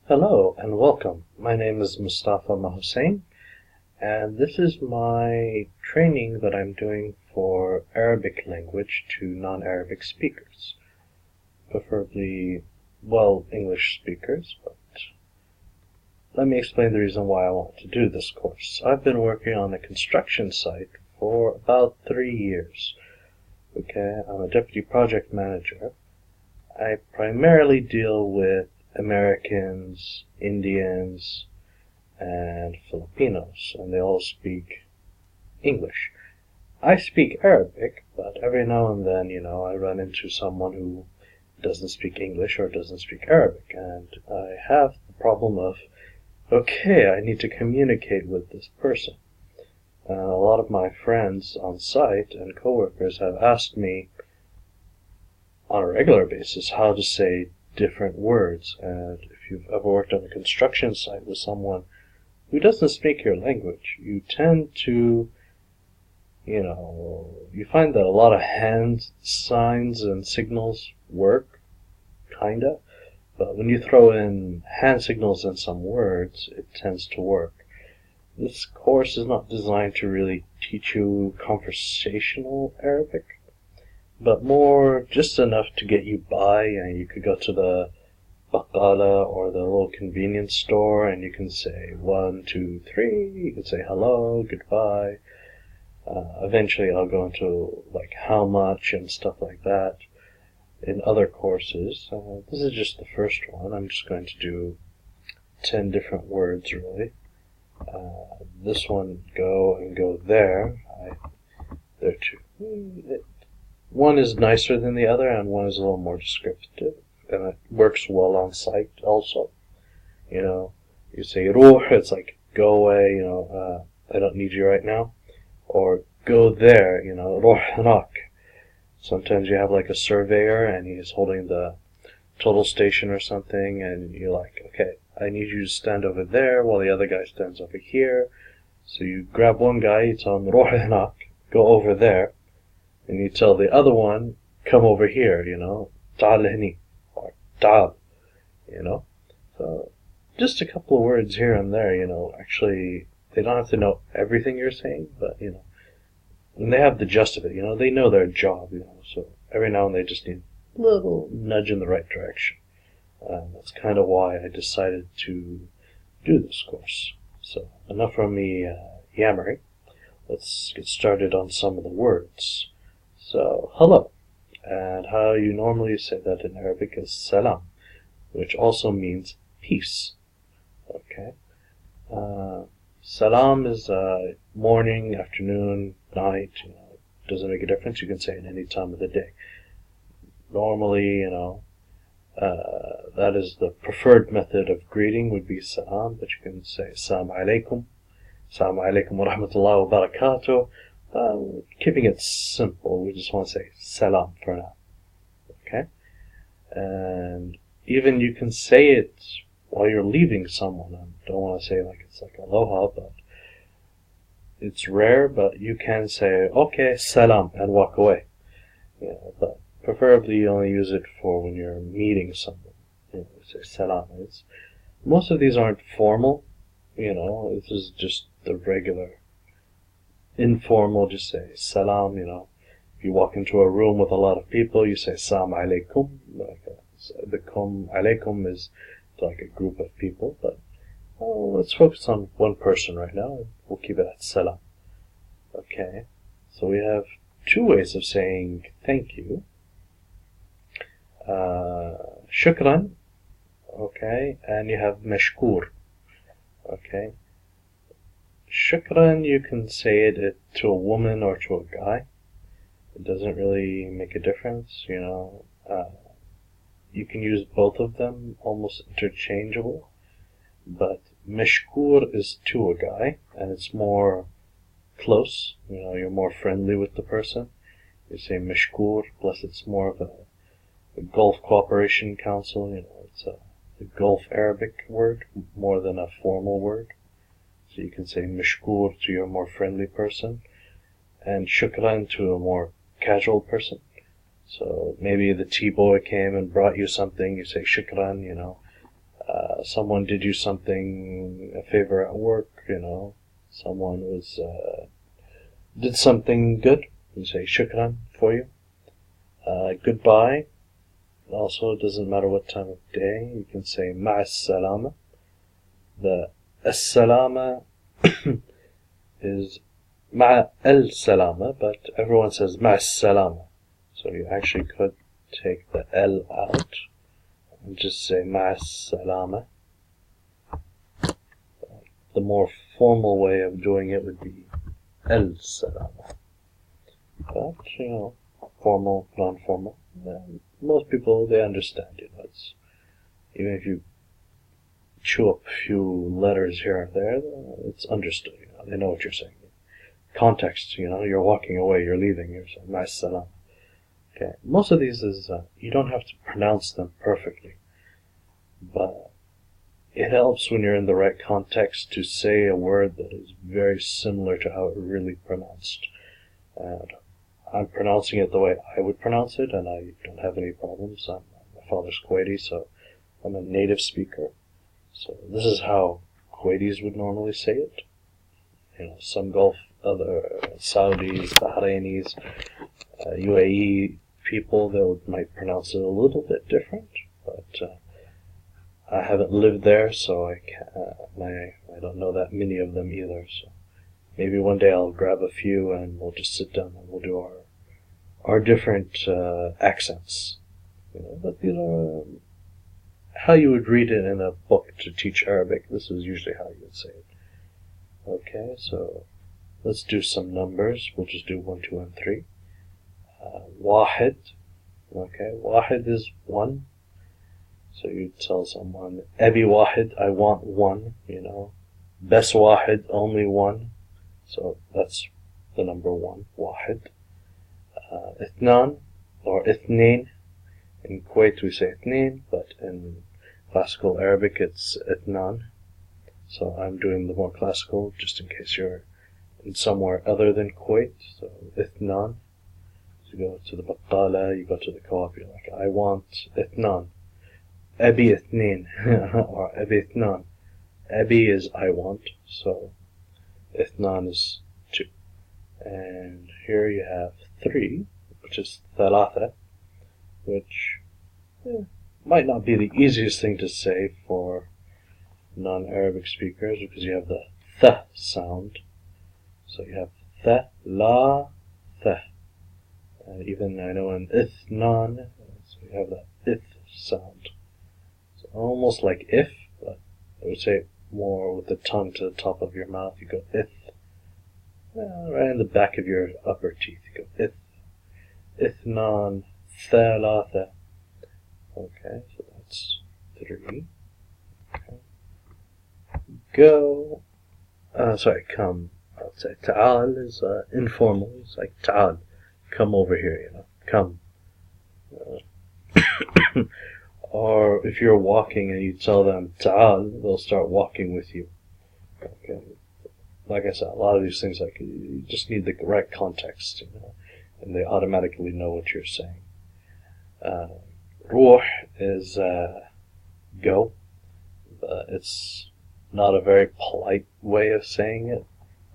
Hello and welcome. My name is Mustafa Mahussein, and this is my training that I'm doing for Arabic language to non-Arabic speakers, preferably, English speakers, but let me explain the reason why I want to do this course. I've been working on a construction site for about 3 years. Okay, I'm a deputy project manager. I primarily deal with Americans, Indians, and Filipinos, and they all speak English. I speak Arabic, but every now and then, I run into someone who doesn't speak English or doesn't speak Arabic, and I have the problem of, okay, I need to communicate with this person. A lot of my friends on site and coworkers have asked me on a regular basis how to say different words, and if you've ever worked on a construction site with someone who doesn't speak your language, you tend to, you find that a lot of hand signs and signals work, kinda, but when you throw in hand signals and some words, it tends to work. This course is not designed to really teach you conversational Arabic, but more just enough to get you by, and you could go to the baqala or the little convenience store and you can say 1, 2, 3, you can say hello, goodbye. Eventually I'll go into like how much and stuff like that in other courses. This is just the first one. I'm just going to do 10 different words really. This one, go and go there. There too. One is nicer than the other, and one is a little more descriptive, and it works well on site also. You say ruh, it's like go away, I don't need you right now. Or go there, ruh hanak. Sometimes you have like a surveyor and he's holding the total station or something, and you're like, okay, I need you to stand over there while the other guy stands over here. So you grab one guy, you tell him ruh hanak, go over there. And you tell the other one, come over here, ta'al hini, or ta'al, So, just a couple of words here and there, actually, they don't have to know everything you're saying, but, when they have the gist of it, they know their job, so every now and then they just need a little nudge in the right direction. That's kind of why I decided to do this course. So, enough from me yammering. Let's get started on some of the words. So, hello, and how you normally say that in Arabic is salam, which also means peace. Okay, salam is morning, afternoon, night. It doesn't make a difference. You can say it any time of the day. Normally, that is the preferred method of greeting would be salam, but you can say assalamu alaikum, assalamu alaikum wa rahmatullahi wa barakatuh. Keeping it simple, we just want to say salam for now. Okay? And even you can say it while you're leaving someone. I don't want to say like it's like aloha, but it's rare, but you can say, okay, salam, and walk away. But preferably you only use it for when you're meeting someone. Say salam. Most of these aren't formal, this is just the regular informal, just say salam, If you walk into a room with a lot of people, you say salam alaikum. The kum alaikum is like a group of people, but let's focus on one person right now. We'll keep it at salam. Okay, so we have 2 ways of saying thank you. Shukran, okay, and you have mashkur, okay. Shukran, you can say it to a woman or to a guy. It doesn't really make a difference, You can use both of them almost interchangeable. But mashkur is to a guy, and it's more close. You're more friendly with the person. You say mashkur, plus it's more of a Gulf Cooperation Council. It's a Gulf Arabic word more than a formal word. So you can say mashkur to your more friendly person, and shukran to a more casual person. So maybe the tea boy came and brought you something, you say shukran, Someone did you something, a favor at work, someone did something good, you say shukran for you. Goodbye, also it doesn't matter what time of day, you can say ma'as salama. The as-salama is ma'a al-salama, but everyone says ma'as salama. So you actually could take the L out and just say ma'as salama. The more formal way of doing it would be al-salama. But, formal, non-formal, most people, they understand, it's, even if you chew up a few letters here and there, it's understood, they know what you're saying. Context, you're walking away, you're leaving, you're saying, ma'as salam. Okay, most of these is, you don't have to pronounce them perfectly, but it helps when you're in the right context to say a word that is very similar to how it really pronounced. And I'm pronouncing it the way I would pronounce it, and I don't have any problems. My father's Kuwaiti, so I'm a native speaker. So this is how Kuwaitis would normally say it. Some Gulf, other Saudis, Bahrainis, UAE people, they might pronounce it a little bit different, but I haven't lived there, so I don't know that many of them either. So maybe one day I'll grab a few and we'll just sit down and we'll do our different accents. But these are how you would read it in a book to teach Arabic. This is usually how you would say it. Okay, so let's do some numbers. We'll just do 1, 2, and 3. Wahid. Okay, Wahid is 1. So you tell someone, Abi Wahid, I want 1, Bes Wahid, only 1. So that's the number 1, Wahid. Ithnan, or Ithnain. In Kuwait we say Ithnain, but in classical Arabic it's Ithnan. So I'm doing the more classical, just in case you're in somewhere other than Kuwait. So Ithnan. You go to the Battala, you go to the co-op, you're like, I want Ithnan. Abi Ithnain, or Abi Ithnan. Abi is I want, so Ithnan is 2. And here you have 3, which is Thalatha, which might not be the easiest thing to say for non-Arabic speakers, because you have the th sound. So you have th, la, th. Even I know in Ithnan, so you have the ith sound. So almost like if, but I would say it more with the tongue to the top of your mouth. You go ith. Right in the back of your upper teeth, you go ith. Ithnan, thalatha. Okay, so that's 3. Okay. Go. Come. I'll say ta'al is informal. It's like ta'al. Come over here, Come. Or if you're walking and you tell them ta'al, they'll start walking with you. Okay. Like I said, a lot of these things, you just need the right context, and they automatically know what you're saying. Ruh is go. It's not a very polite way of saying it,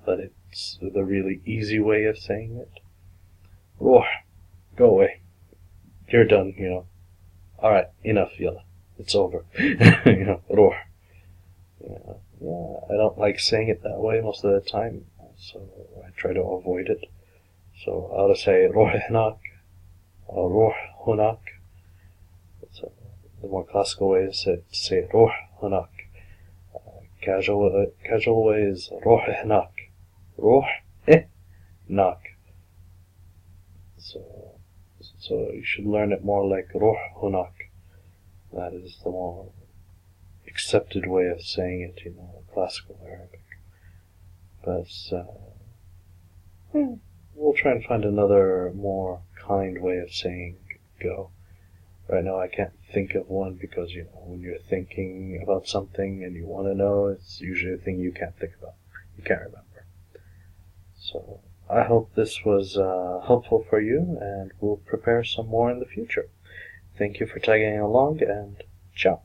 but it's the really easy way of saying it. Ruh, go away. You're done, Alright, enough, yalla. It's over. Ruh. I don't like saying it that way most of the time, so I try to avoid it. So I'll say ruh hnak, or ruh hunak. So the more classical way is to say ruh hunak. Casual way is ruh hnak. Ruh hnak. So you should learn it more like ruh hunak. That is the more accepted way of saying it, classical Arabic. But we'll try and find another more kind way of saying go. Right now I can't think of one because, when you're thinking about something and you want to know, it's usually a thing you can't think about. You can't remember. So I hope this was helpful for you, and we'll prepare some more in the future. Thank you for tagging along, and ciao.